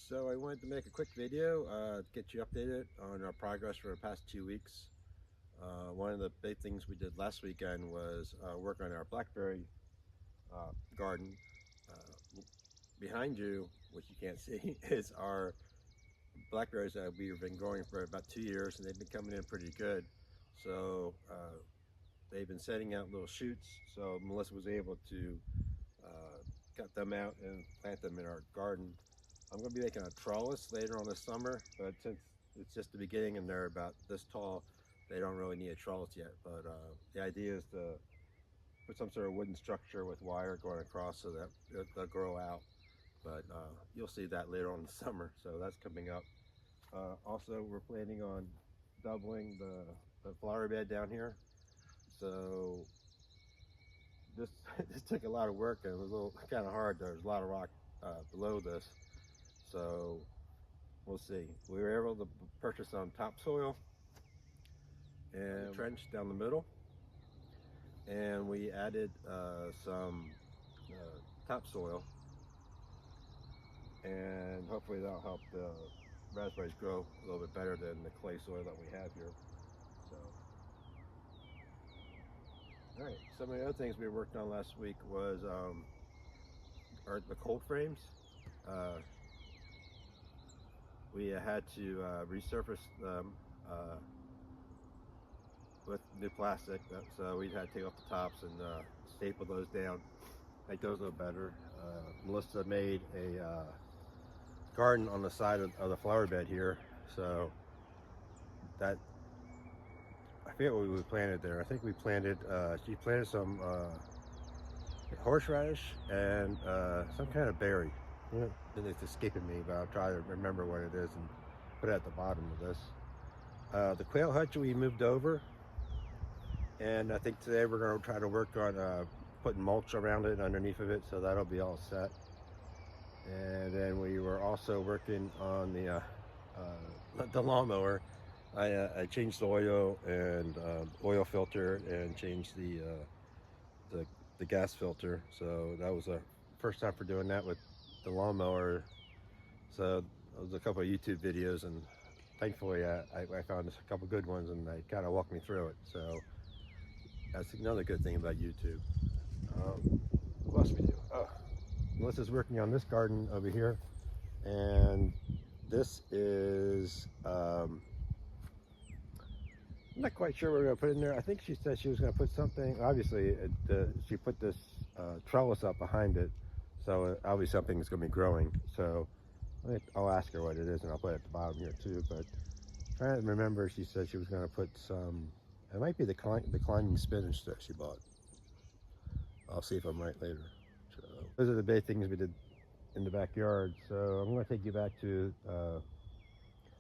So I wanted to make a quick video, get you updated on our progress for the past 2 weeks. One of the big things we did last weekend was work on our blackberry garden. Behind you, which you can't see, is our blackberries that we've been growing for about 2 years, and they've been coming in pretty good. So they've been setting out little shoots, so Melissa was able to cut them out and plant them in our garden. I'm going to be making a trellis later on this summer, but since it's just the beginning and they're about this tall, they don't really need a trellis yet. But the idea is to put some sort of wooden structure with wire going across so that they'll grow out. But you'll see that later on in the summer, so that's coming up. Also, we're planning on doubling the flower bed down here. So this this took a lot of work and it was a little kind of hard. There's a lot of rock below this, so we'll see. We were able to purchase some topsoil and trench down the middle, and we added some topsoil, and hopefully that'll help the raspberries grow a little bit better than the clay soil that we have here. So, all right. Some of the other things we worked on last week was the cold frames. We had to resurface them with new plastic, so we had to take off the tops and staple those down, make those a little better. Melissa made a garden on the side of the flower bed here, so that, I forget what we planted there. I think we planted, she planted some horseradish and some kind of berry. It's escaping me, but I'll try to remember what it is and put it at the bottom of this. The quail hutch we moved over, and I think today we're going to try to work on putting mulch around it and underneath of it, so that'll be all set. And then we were also working on the lawnmower. I changed the oil and oil filter and changed the gas filter, so that was the first time for doing that with the lawnmower. So it was a couple of YouTube videos, and thankfully I found a couple good ones, and they kind of walked me through it. So that's another good thing about YouTube. What else we do? Melissa's working on this garden over here, and this is I'm not quite sure what we're going to put in there. I think she said she was going to put something. Obviously, she put this trellis up behind it, so obviously something's going to be growing. So I'll ask her what it is, and I'll put it at the bottom here too. But trying to remember, she said she was going to put some. It might be the climbing spinach that she bought. I'll see if I'm right later. So those are the big things we did in the backyard. So I'm going to take you back to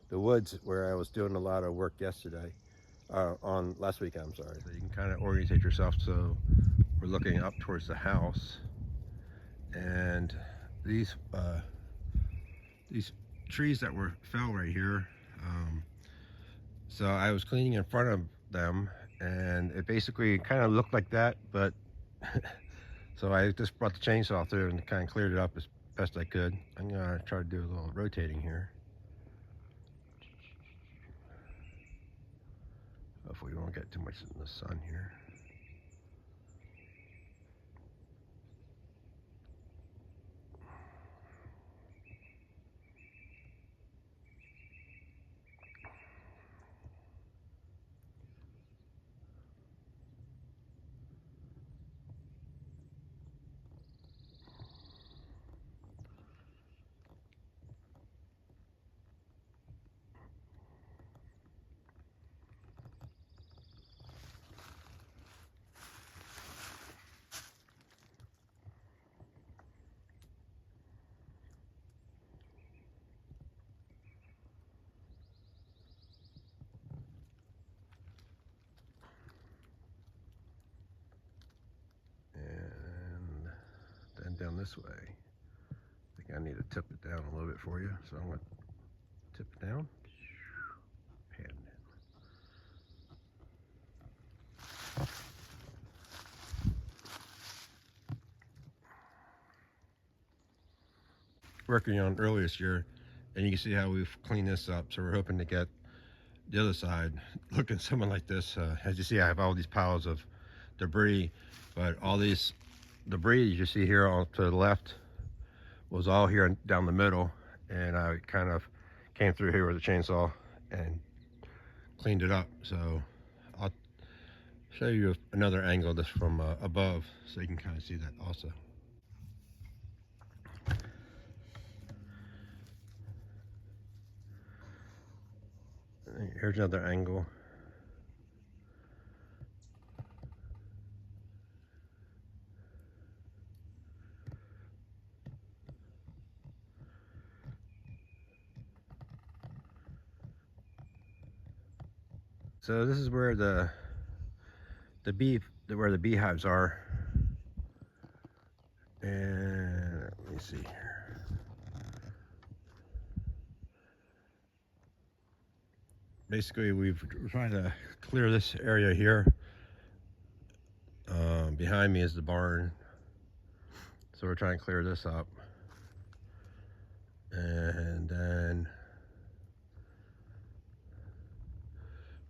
the woods where I was doing a lot of work yesterday. On last week, I'm sorry. So you can kind of orientate yourself. So we're looking up towards the house, and these trees that fell right here. So I was cleaning in front of them, and it basically kind of looked like that, but so I just brought the chainsaw through and kind of cleared it up as best I could. I'm gonna try to do a little rotating here. Hopefully we won't get too much in the sun here. Down this way. I think I need to tip it down a little bit for you, so I'm going to tip it down. Pan it in. Working on earlier this year And you can see how we've cleaned this up. So we're hoping to get the other side looking something like this. As you see, I have all these piles of debris, but all these debris you see here on to the left was all here down the middle, and I kind of came through here with a chainsaw and cleaned it up. So I'll show you another angle of this from above so you can kind of see that also. Here's another angle. So this is where the beehives are, and let me see here. Basically, we're trying to clear this area here. Behind me is the barn, so we're trying to clear this up, and then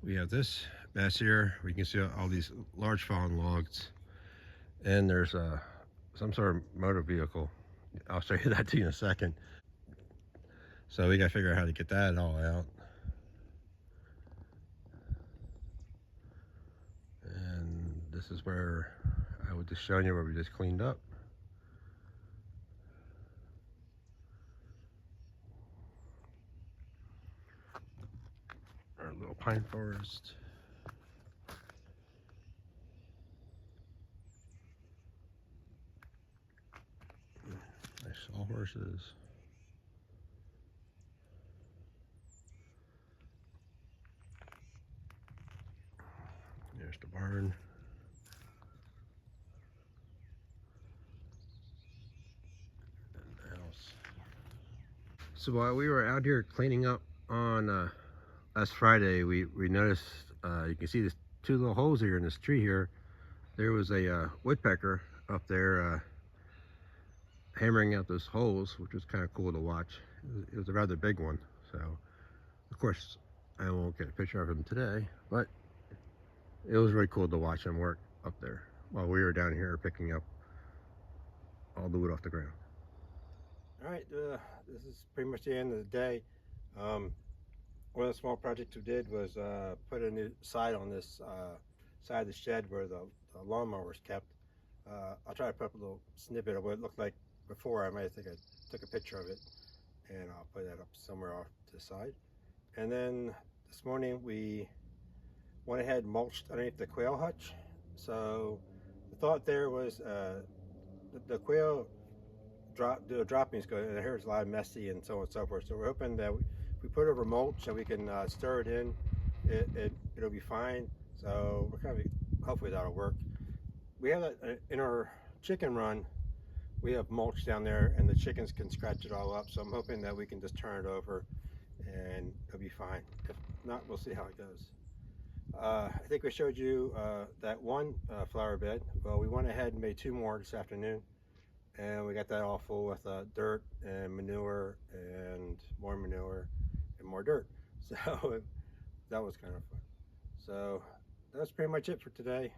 we have this mess here. We can see all these large fallen logs, and there's some sort of motor vehicle. I'll show you that to you in a second. So we gotta figure out how to get that all out. And this is where I was just showing you where we just cleaned up. Our little pine forest. Nice sawhorses. There's the barn. And the house. So while we were out here cleaning up on last Friday, we noticed, you can see these two little holes here in this tree here. There was a woodpecker up there hammering out those holes, which was kind of cool to watch. It was a rather big one. So, of course, I won't get a picture of him today, but it was really cool to watch him work up there while we were down here picking up all the wood off the ground. All right, this is pretty much the end of the day. One of the small projects we did was put a new side on this side of the shed where the lawnmower is kept. I'll try to put up a little snippet of what it looked like before. I might think I took a picture of it, and I'll put that up somewhere off to the side. And then this morning we went ahead and mulched underneath the quail hutch. So the thought there was the quail droppings go, and here's a lot of messy and so on and so forth. So we're hoping that if we put over mulch so we can stir it in, it'll be fine. So we're kind of hopefully that'll work. We have that in our chicken run. We have mulch down there, and the chickens can scratch it all up. So I'm hoping that we can just turn it over, and it'll be fine. If not, we'll see how it goes. I think we showed you that one flower bed. Well, we went ahead and made two more this afternoon, and we got that all full with dirt and manure and more dirt. So that was kind of fun. So that's pretty much it for today.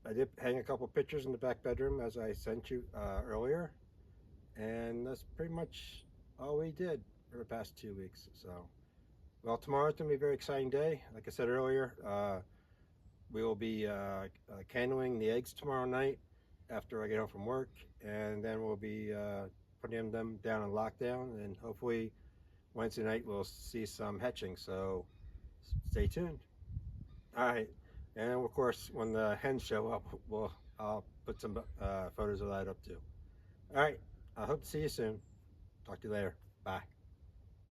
I did hang a couple pictures in the back bedroom as I sent you earlier, and that's pretty much all we did for the past 2 weeks. So, well, tomorrow's gonna be a very exciting day. Like I said earlier, we will be canoing the eggs tomorrow night after I get home from work, and then we'll be putting them down in lockdown, and hopefully Wednesday night we'll see some hatching. So stay tuned. All right. And of course, when the hens show up, I'll put some photos of that up too. All right, I hope to see you soon. Talk to you later. Bye.